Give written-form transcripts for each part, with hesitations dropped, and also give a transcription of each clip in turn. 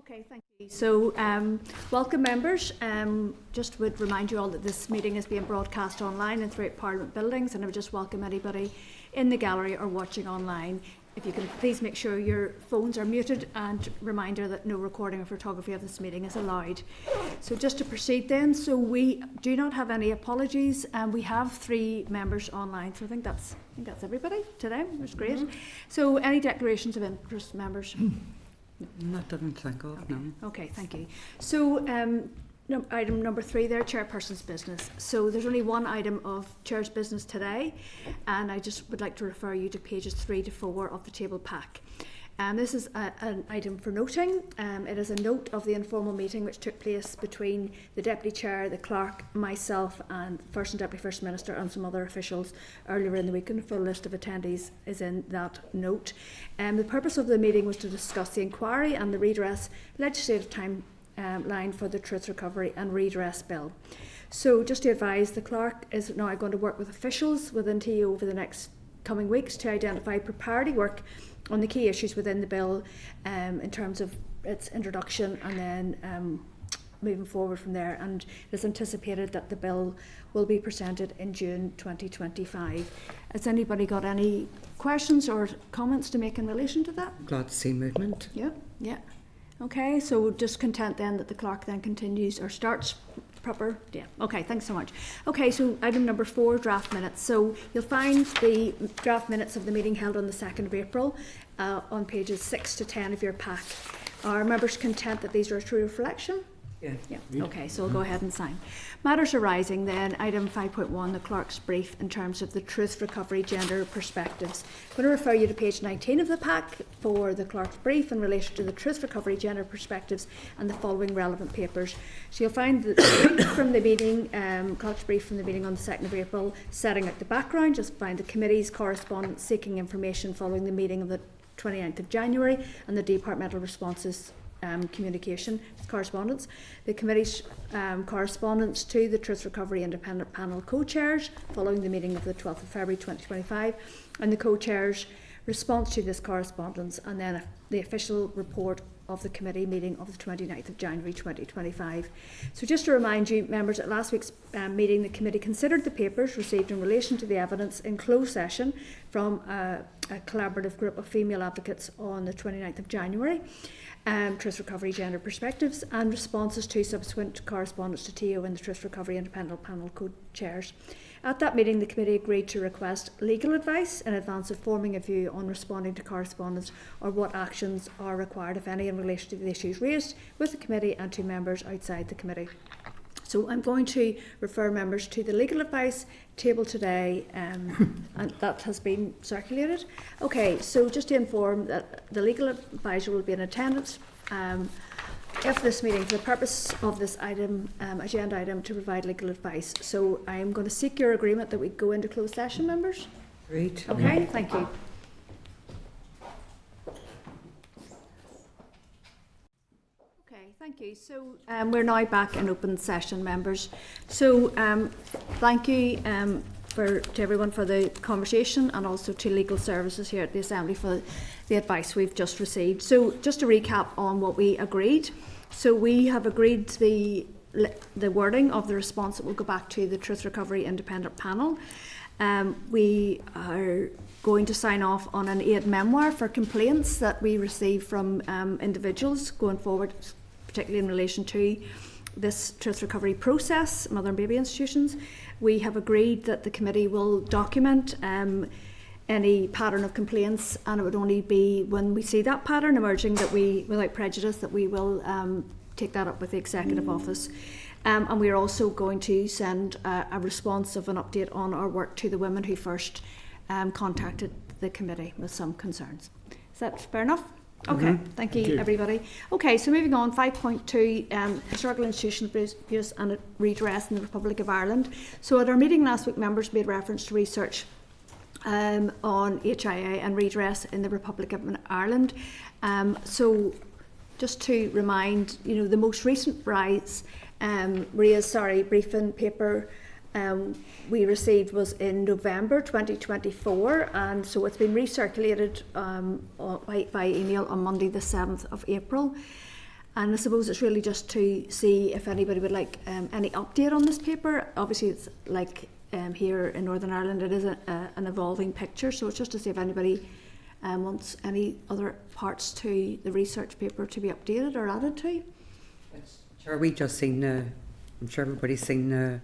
Okay, thank you. So, welcome members. Just would remind you all that this meeting is being broadcast online and throughout Parliament buildings, and I would just welcome anybody in the gallery or watching online. If you can please make sure your phones are muted, and reminder that no recording or photography of this meeting is allowed. So just to proceed then, so we do not have any apologies, and we have 3 members online, so I think that's everybody today. That's great. So any declarations of interest, members? Not that I can think of, Okay. no. Okay, thank you. So item number 3 there, chairperson's business. So there's only one item of chair's business today, and I just would like to refer you to pages 3 to 4 of the table pack. This is an item for noting. It is a note of the informal meeting which took place between the Deputy Chair, the Clerk, myself and First and Deputy First Minister and some other officials earlier in the week, and a full list of attendees is in that note. The purpose of the meeting was to discuss the inquiry and the redress legislative timeline for the Truth Recovery and Redress Bill. So just to advise, the Clerk is now going to work with officials within TO over the next coming weeks to identify preparatory work on the key issues within the bill in terms of its introduction, and then moving forward from there. And it is anticipated that the bill will be presented in June 2025. Has anybody got any questions or comments to make in relation to that? Glad to see movement. Yeah. Okay, so just content then that the Clerk then continues or starts proper. Yeah. Okay, thanks so much. Okay, so item number 4, draft minutes. So you'll find the draft minutes of the meeting held on the 2nd of April on pages 6 to 10 of your pack. Are members content that these are a true reflection? Yeah. Okay, so we'll go ahead and sign. Matters arising then, item 5.1, the Clerk's brief in terms of the Truth Recovery Gender Perspectives. I'm going to refer you to page 19 of the pack for the Clerk's brief in relation to the Truth Recovery Gender Perspectives and the following relevant papers. So you'll find the brief from the meeting, Clerk's brief from the meeting on the 2nd of April, setting out the background. Just find the committee's correspondence seeking information following the meeting of the 29th of January and the departmental responses communication correspondence, the committee's correspondence to the Truth Recovery Independent Panel co-chairs following the meeting of the 12th of February 2025, and the co-chairs' response to this correspondence, and then the official report of the committee meeting of the 29th of January 2025. So just to remind you, members, at last week's meeting, the committee considered the papers received in relation to the evidence in closed session from a collaborative group of female advocates on the 29th of January, Truth Recovery Gender Perspectives, and responses to subsequent correspondence to TO and the Truth Recovery Independent Panel co-chairs. At that meeting, the committee agreed to request legal advice in advance of forming a view on responding to correspondence, or what actions are required, if any, in relation to the issues raised with the committee and to members outside the committee. So I'm going to refer members to the legal advice table today, and that has been circulated. Okay, so just to inform that the legal advisor will be in attendance if this meeting, for the purpose of this item, agenda item, to provide legal advice. So I'm going to seek your agreement that we go into closed session, members. Great. Okay, thank you. Okay, thank you. So we're now back in open session, members. So thank you to everyone for the conversation, and also to legal services here at the Assembly for the advice we've just received. So just to recap on what we agreed. So we have agreed the wording of the response that will go back to the Truth Recovery Independent Panel. We are going to sign off on an aid memoir for complaints that we receive from individuals going forward, particularly in relation to this Truth Recovery process, mother and baby institutions. We have agreed that the committee will document any pattern of complaints, and it would only be when we see that pattern emerging that we, without prejudice, that we will take that up with the Executive Office. And we are also going to send a response of an update on our work to the women who first contacted the committee with some concerns. Is that fair enough? Okay, thank you, everybody. Okay, so moving on, 5.2, historical institutional abuse and redress in the Republic of Ireland. So at our meeting last week, members made reference to research on HIA and redress in the Republic of Ireland. So just to remind, the most recent briefing paper we received was in November 2024, and so it's been recirculated by email on Monday the 7th of April. And I suppose it's really just to see if anybody would like any update on this paper. Obviously, it's like here in Northern Ireland, it is an evolving picture, so it's just to see if anybody wants any other parts to the research paper to be updated or added to. Sure, we just seen the, I'm sure everybody's seen the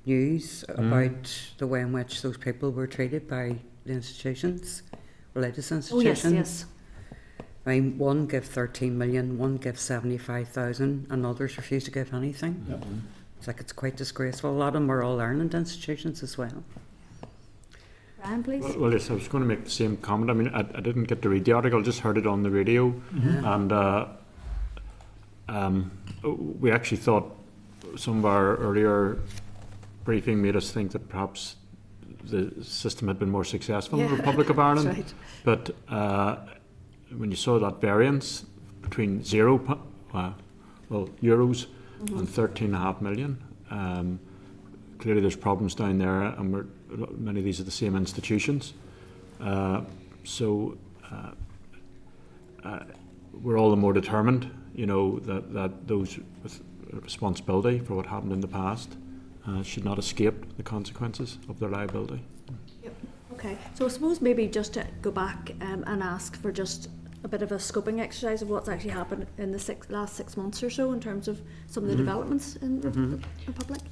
news about the way in which those people were treated by the institutions, religious institutions. Oh yes, yes. I mean, one gave 13 million, one gave 75,000, and others refused to give anything. Yep. It's like it's quite disgraceful. A lot of them were all learning institutions as well. Brian, please. Well, yes, I was going to make the same comment. I mean, I didn't get to read the article, just heard it on the radio, and we actually thought some of our earlier briefing made us think that perhaps the system had been more successful in the Republic of Ireland. Right. But when you saw that variance between euros and 13.5 million, clearly there's problems down there, and many of these are the same institutions. So we're all the more determined, you know, that those with responsibility for what happened in the past should not escape the consequences of their liability. Yep. Okay, so I suppose maybe just to go back and ask for just a bit of a scoping exercise of what's actually happened in the last 6 months or so in terms of some of the developments in the Republic.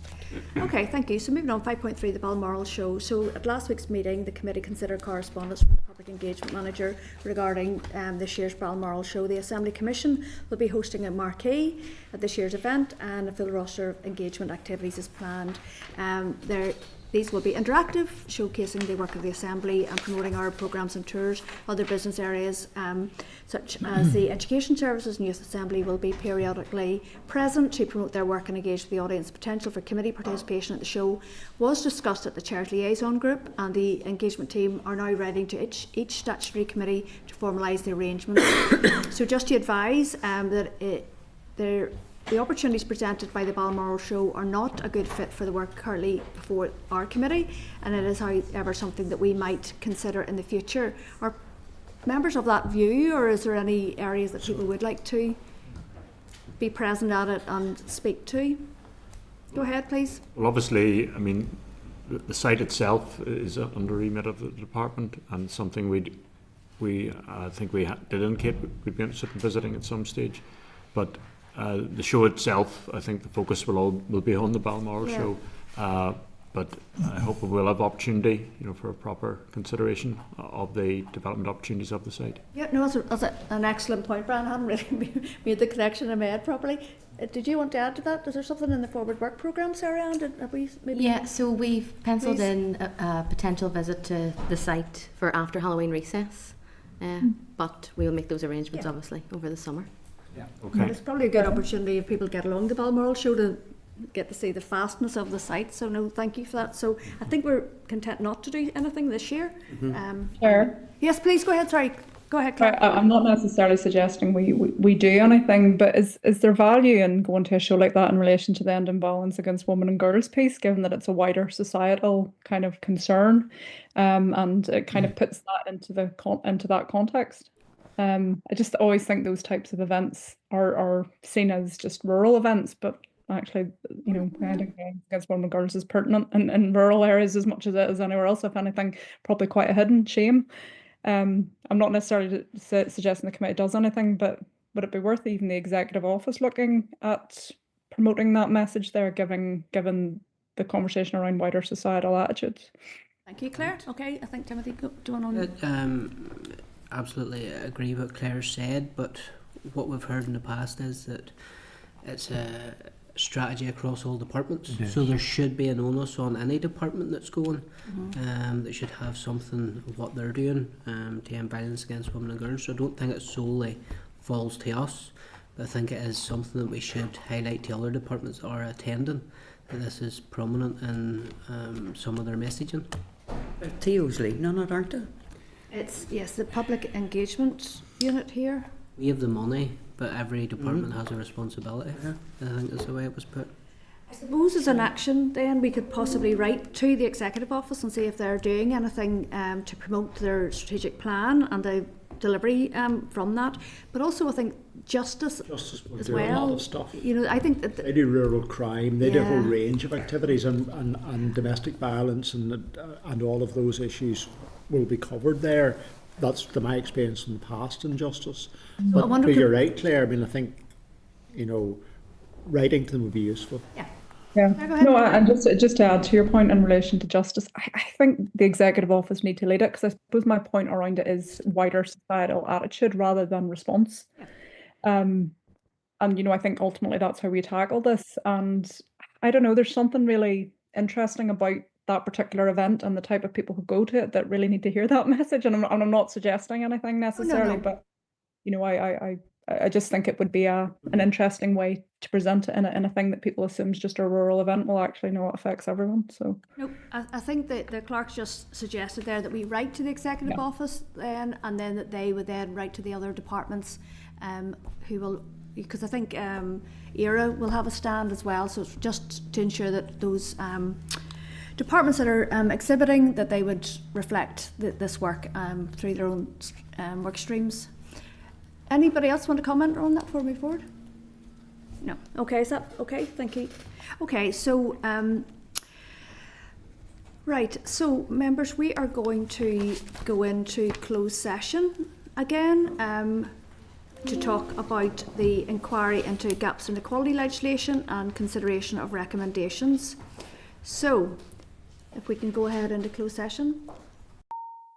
Okay, thank you. So moving on, 5.3, the Balmoral Show. So at last week's meeting, the committee considered correspondence from the Public Engagement Manager regarding this year's Balmoral Show. The Assembly Commission will be hosting a marquee at this year's event, and a full roster of engagement activities is planned. These will be interactive, showcasing the work of the Assembly and promoting our programmes and tours. Other business areas, such as the Education Services and Youth Assembly, will be periodically present to promote their work and engage with the audience. Potential for committee participation at the show was discussed at the Chairs Liaison Group, and the engagement team are now writing to each statutory committee to formalise the arrangements. So just to advise that the opportunities presented by the Balmoral Show are not a good fit for the work currently before our committee, and it is, however, something that we might consider in the future. Are members of that view, or is there any areas that people would like to be present at it and speak to? Go ahead, please. Well, obviously, I mean, the site itself is under remit of the department, and something we I think we did indicate we'd be interested in visiting at some stage, but the show itself, I think the focus will be on the Balmoral Show, but I hope we will have opportunity, you know, for a proper consideration of the development opportunities of the site. Yeah, no, that's an excellent point, Brian. I hadn't really made the connection in my head properly. Did you want to add to that? Is there something in the forward work programme, Sarah Ann? Have we maybe? Yeah, so we've penciled in a potential visit to the site for after Halloween recess, but we'll make those arrangements obviously over the summer. Yeah. Well, Okay. it's probably a good opportunity if people get along the Balmoral Show to get to see the vastness of the site. So no, thank you for that. So I think we're content not to do anything this year. Sure. Yes, please go ahead. Sorry, go ahead, Right, Claire. I'm not necessarily suggesting we do anything, but is there value in going to a show like that in relation to the ending violence against women and girls piece, given that it's a wider societal kind of concern, and it kind of puts that into that context? I just always think those types of events are seen as just rural events, but actually, you know, ending violence against women and girls is pertinent in rural areas as much as it is anywhere else. If anything, probably quite a hidden shame. I'm not necessarily suggesting the committee does anything, but would it be worth even the executive office looking at promoting that message there, given the conversation around wider societal attitudes? Thank you, Claire. Okay, I think Timothy, do you want to? Absolutely agree with what Claire said, but what we've heard in the past is that it's a strategy across all departments. Yes. So there should be an onus on any department that's going. That should have something of what they're doing to end violence against women and girls. So I don't think it solely falls to us, but I think it is something that we should highlight to other departments that are attending, that this is prominent in some of their messaging. TO's leading on it, aren't they? It's, yes, the Public Engagement Unit here. We have the money, but every department has a responsibility. I think that's the way it was put. I suppose as an action then we could possibly write to the Executive Office and see if they're doing anything to promote their strategic plan, and delivery from that. But also I think justice Justice will as do a lot well. of stuff. You know, I think that They do rural crime. They do a whole Yeah. range of activities, and domestic violence and all of those issues will be covered there. That's my experience in the past in justice. I wonder But could- you're right, Claire. I mean, I think, you know, writing to them would be useful. yeah. Yeah. go ahead. No, and just to add to your point in relation to justice, I think the executive office need to lead it, because I suppose my point around it is wider societal attitude rather than response. Yeah. And you know, I think ultimately that's how we tackle this. And I don't know, there's something really interesting about that particular event and the type of people who go to it that really need to hear that message. And I'm not suggesting anything necessarily, no. but you know, I just think it would be an interesting way to present it in a thing that people assume is just a rural event. Well, actually, no, it affects everyone. So No, I think that the clerks just suggested there that we write to the executive office then, and then that they would then write to the other departments who will, because I think ERA will have a stand as well. So it's just to ensure that those departments that are exhibiting, that they would reflect this work through their own work streams. Anybody else want to comment on that before we move forward? No. Okay, is that okay? Thank you. Okay, so right, so members, we are going to go into closed session again to talk about the inquiry into gaps in equality legislation and consideration of recommendations. So, if we can go ahead into closed session.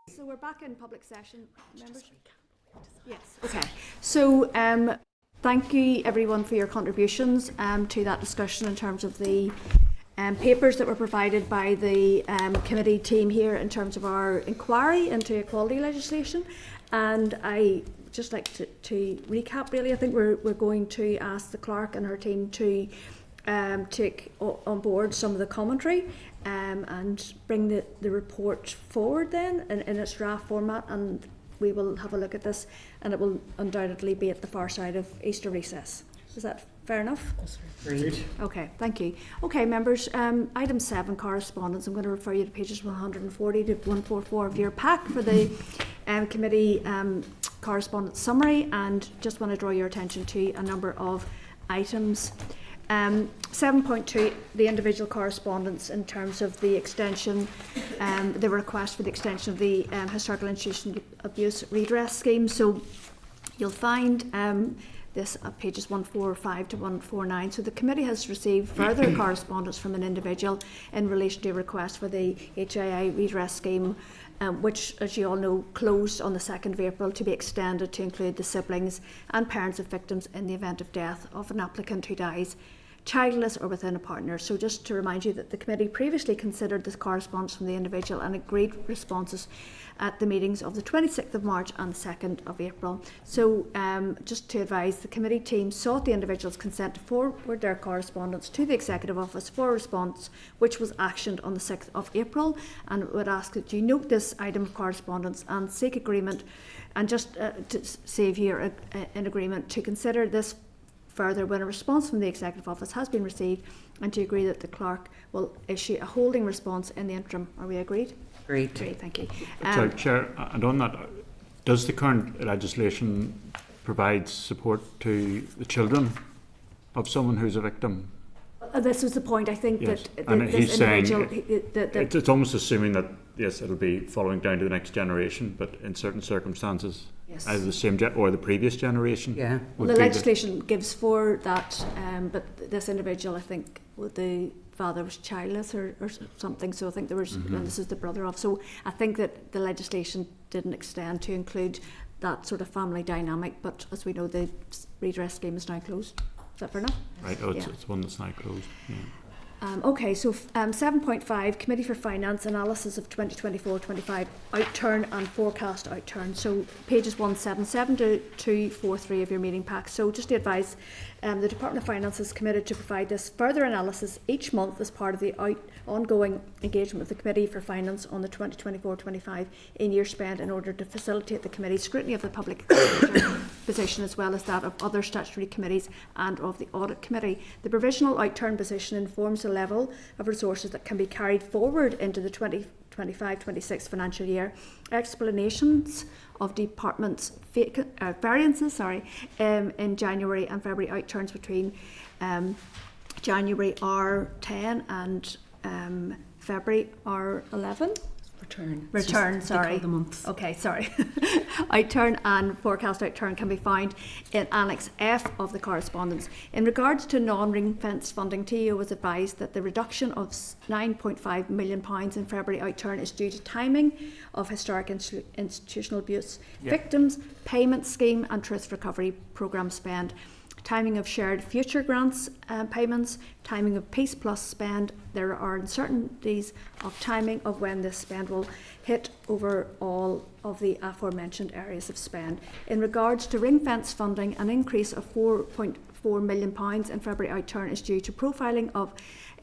So we're back in public session, members. Yes. Okay. So, thank you everyone for your contributions to that discussion in terms of the papers that were provided by the committee team here in terms of our inquiry into equality legislation. And I just like to recap. Really, I think we're going to ask the clerk and her team to take on board some of the commentary and bring the report forward then in its draft format, and we will have a look at this, and it will undoubtedly be at the far side of Easter recess. Is that fair enough? Agreed. Okay, thank you. Okay, members, item 7, correspondence. I'm going to refer you to pages 140 to 144 of your pack for the committee correspondence summary, and just want to draw your attention to a number of items. 7.2, the individual correspondence in terms of the extension, the request for the extension of the Historical Institution Abuse Redress Scheme. So you'll find this at pages 145 to 149. So the committee has received further correspondence from an individual in relation to a request for the HII Redress Scheme, which, as you all know, closed on the 2nd of April, to be extended to include the siblings and parents of victims in the event of death of an applicant who dies childless or within a partner. So just to remind you that the committee previously considered this correspondence from the individual and agreed responses at the meetings of the 26th of March and 2nd of April. So just to advise, the committee team sought the individual's consent to forward their correspondence to the Executive Office for a response, which was actioned on the 6th of April, and would ask that you note this item of correspondence and seek agreement, and just to save you an agreement to consider this further when a response from the Executive Office has been received, and to agree that the clerk will issue a holding response in the interim. Are we agreed? Agreed. Great, thank you. Sorry, Chair, and on that, does the current legislation provide support to the children of someone who's a victim? This was the point, I think, Yes, that and this he's saying individual... It's almost assuming that, yes, it'll be following down to the next generation, but in certain circumstances, Yes. either the same or the previous generation. Yeah. Well, would the be legislation gives for that, but this individual, I think, the father was childless or something, so I think there was, and this is the brother of, so I think that the legislation didn't extend to include that sort of family dynamic, but as we know, the redress scheme is now closed. Is that fair enough? Right, Yeah. it's one that's now closed. Yeah. Okay, so 7.5, Committee for Finance, Analysis of 2024-25 Outturn and Forecast Outturn. So pages 177 to 243 of your meeting pack. So just to advise, the Department of Finance is committed to provide this further analysis each month as part of the ongoing engagement with the Committee for Finance on the 2024-25 in-year spend, in order to facilitate the Committee's scrutiny of the public expenditure position, as well as that of other statutory committees and of the Audit Committee. The provisional outturn position informs the level of resources that can be carried forward into the 25-26 financial year, explanations of departments' variances in January and February outturns between January R10 and February R11. Return, sorry. The months. Okay, sorry. Outturn and forecast outturn can be found in Annex F of the correspondence. In regards to non-ring fence funding, TEO was advised that the reduction of £9.5 million in February outturn is due to timing of historic institutional abuse victims, payment scheme and truth recovery programme spend, timing of shared future grants payments, timing of Peace Plus spend. There are uncertainties of timing of when this spend will hit over all of the aforementioned areas of spend. In regards to ring fence funding, an increase of £4.4 million in February outturn is due to profiling of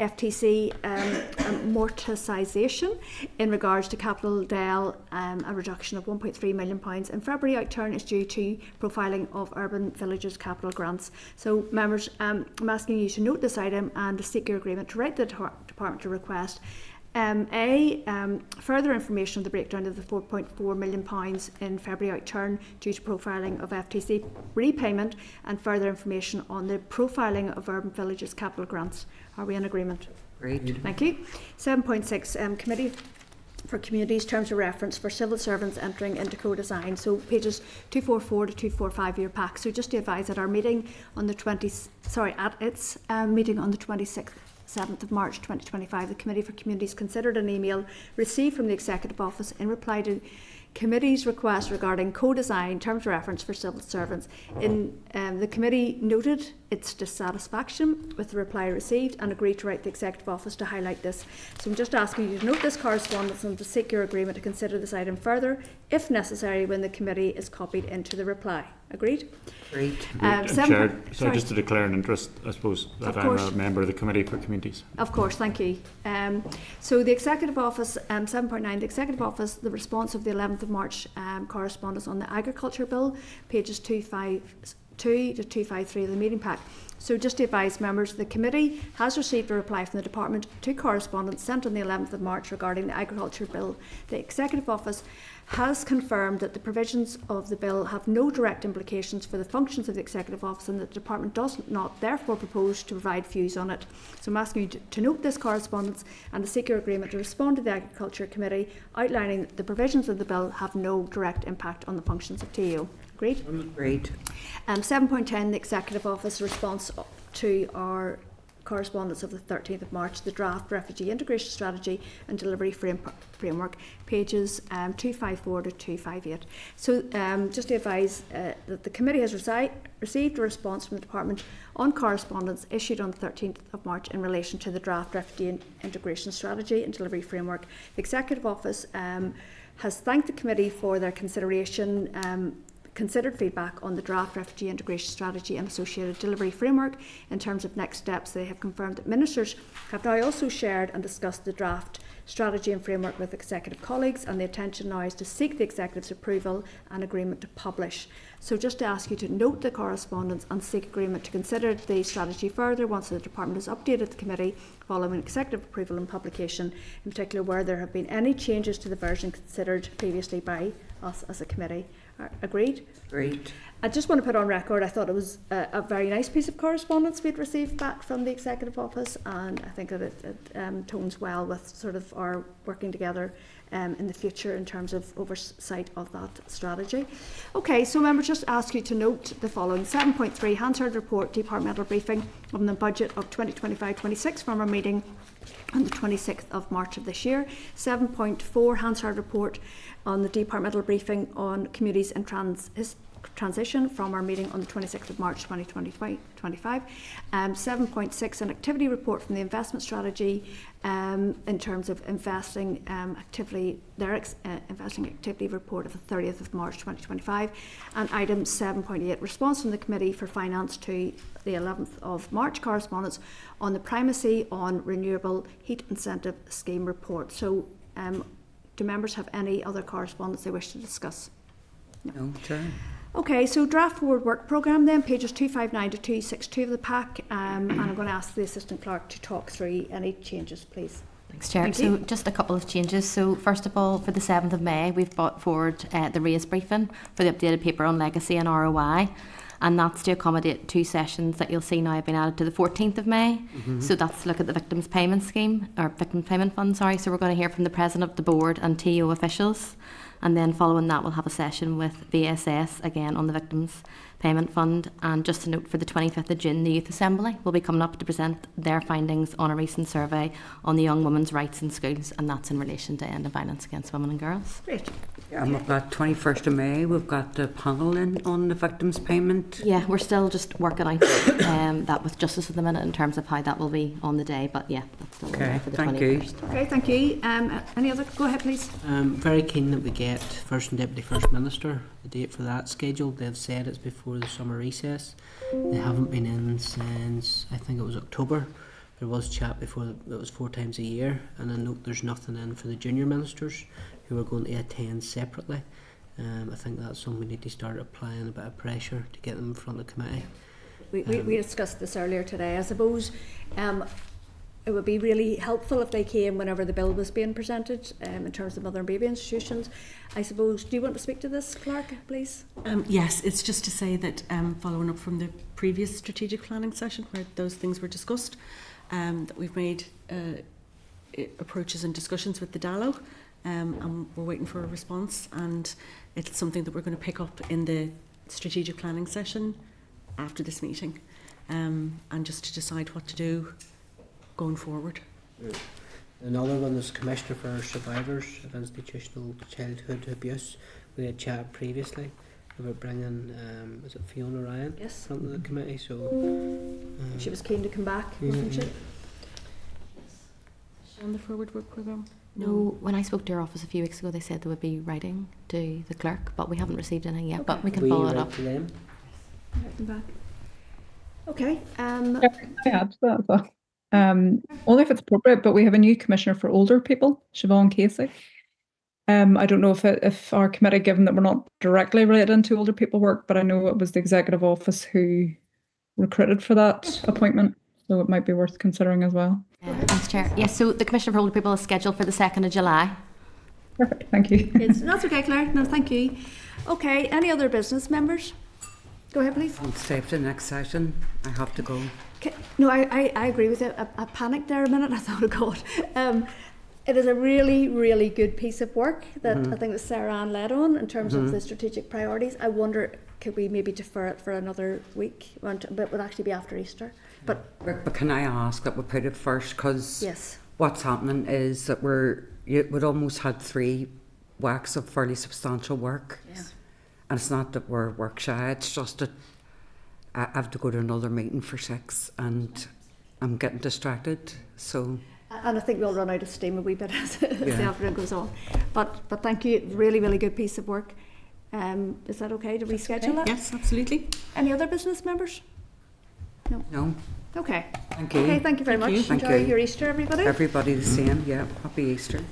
FTC amortisation. In regards to Capital Dell, a reduction of £1.3 million in February outturn is due to profiling of Urban Villages capital grants. So members, I'm asking you to note this item and to seek your agreement to write the department to request further information on the breakdown of the £4.4 million in February outturn due to profiling of FTC repayment, and further information on the profiling of Urban Villages capital grants. Are we in agreement? Great. Thank you. 7.6 Committee for Communities Terms of Reference for Civil Servants entering into co-design. So pages 244 to 245 of your pack. So just to advise, at our meeting on the meeting on the 27th of March 2025, the Committee for Communities considered an email received from the Executive Office in reply to Committee's request regarding co-design terms of reference for civil servants. The Committee noted its dissatisfaction with the reply received and agreed to write the Executive Office to highlight this. So I'm just asking you to note this correspondence and to seek your agreement to consider this item further, if necessary, when the Committee is copied into the reply. Agreed? Great. Chair, so just to declare an interest, I suppose, that I'm a member of the Committee for Communities. Of course, thank you. So the Executive Office, 7.9, the Executive Office, the response of the 11th of March correspondence on the Agriculture Bill, pages 252 to 253 of the meeting pack. So just to advise members, the Committee has received a reply from the Department to correspondence sent on the 11th of March regarding the Agriculture Bill. The Executive Office has confirmed that the provisions of the bill have no direct implications for the functions of the Executive Office, and that the Department does not therefore propose to provide views on it. So I'm asking you to note this correspondence and to seek your agreement to respond to the Agriculture Committee outlining that the provisions of the bill have no direct impact on the functions of TEO. Agreed? Great. 7.10, the Executive Office response to our correspondence of the 13th of March, the draft Refugee Integration Strategy and Delivery Framework, pages 254 to 258. So just to advise that the Committee has received a response from the Department on correspondence issued on the 13th of March in relation to the draft Refugee Integration Strategy and Delivery Framework. The Executive Office has thanked the Committee for their considered feedback on the draft Refugee Integration Strategy and associated delivery framework. In terms of next steps, they have confirmed that Ministers have now also shared and discussed the draft strategy and framework with executive colleagues, and the intention now is to seek the Executive's approval and agreement to publish. So just to ask you to note the correspondence and seek agreement to consider the strategy further once the Department has updated the Committee following Executive approval and publication, in particular where there have been any changes to the version considered previously by us as a Committee. Agreed? Great. I just want to put on record, I thought it was a very nice piece of correspondence we'd received back from the Executive Office, and I think that it tones well with sort of our working together in the future in terms of oversight of that strategy. Okay, so members, just ask you to note the following. 7.3, Hansard Report, Departmental Briefing on the Budget of 2025-26 from our meeting on the 26th of March of this year. 7.4, Hansard Report on the Departmental Briefing on Communities in Transition from our meeting on the 26th of March 2025. 7.6, an activity report from the investment strategy in terms of investing activity, their investing activity report of the 30th of March 2025. And item 7.8, response from the Committee for Finance to the 11th of March correspondence on the primacy on renewable heat incentive scheme report. So do members have any other correspondence they wish to discuss? No, Chair. Okay, so draft forward work programme then, pages 259 to 262 of the pack, and I'm going to ask the Assistant Clerk to talk through any changes, please. Thanks, Chair. Thank So you. just a couple of changes. So first of all, for the 7th of May, we've brought forward the raise briefing for the updated paper on legacy and ROI. And that's to accommodate 2 sessions that you'll see now have been added to the 14th of May. So that's to look at the Victims Payment Scheme, or Victims Payment Fund, sorry. So we're going to hear from the President of the Board and TO officials. And then following that, we'll have a session with VSS, again on the Victims Payment Fund. And just a note, for the 25th of June, the Youth Assembly will be coming up to present their findings on a recent survey on the young women's rights in schools, and that's in relation to ending violence against women and girls. Great. And we've got 21st of May, we've got the panel in on the victims' payment. Yeah, we're still just working out that with Justice at the minute in terms of how that will be on the day, but yeah, that's still Okay, there for the thank you. 21st. Okay, thank you. Any other? Go ahead, please. Very keen that we get First and Deputy First Minister, the date for that scheduled. They've said it's before the summer recess. They haven't been in since, I think it was October. There was chat before that it was 4 times a year, and I note there's nothing in for the junior ministers who are going to attend separately. I think that's something we need to start applying a bit of pressure to get them in front of the committee. We discussed this earlier today. I suppose it would be really helpful if they came whenever the bill was being presented in terms of mother and baby institutions. I suppose, do you want to speak to this, Clark, please? Yes, it's just to say that following up from the previous strategic planning session where those things were discussed, that we've made approaches and discussions with the DALO, and we're waiting for a response, and it's something that we're going to pick up in the strategic planning session after this meeting, and just to decide what to do going forward. Another one is Commissioner for Survivors of Institutional Childhood Abuse. We had chat previously about bringing, is it Fiona Ryan? Yes. In front of the committee, so... She was keen to come back, wasn't she? On the Forward Work Programme? No, when I spoke to your office a few weeks ago, they said they would be writing to the clerk, but we haven't received anything yet, but we can we follow it write up. to them. Come back. Okay. Yeah, can I add to that as well? Only if it's appropriate, but we have a new commissioner for older people, Siobhan Casey. I don't know if our committee, given that we're not directly related into older people work, but I know it was the executive office who recruited for that appointment, so it might be worth considering as well. Thanks, Chair. Yes, so the Commissioner for Older People is scheduled for the 2nd of July. Perfect, thank you. That's okay, Claire. No, thank you. Okay, any other business members? Go ahead, please. I'll stay for the next session. I have to go. No, I agree with you. I panicked there a minute. I thought, oh God. It is a really, really good piece of work that I think that Sarah Ann led on in terms of the strategic priorities. I wonder, could we maybe defer it for another week? But it would actually be after Easter. But can I ask that we put it first? Because Yes. what's happening is that we'd almost had 3 weeks of fairly substantial work. Yeah. And it's not that we're work shy, it's just that I have to go to another meeting for 6 and I'm getting distracted. So And I think we'll run out of steam a wee bit as the Yeah. afternoon goes on. But thank you. Really, really good piece of work. Is that okay to reschedule it? Yes, absolutely. Any other business members? no, Okay. thank you. Okay, thank you very much. Thank Enjoy you. your Easter, everybody. Everybody the same, yeah. Happy Easter.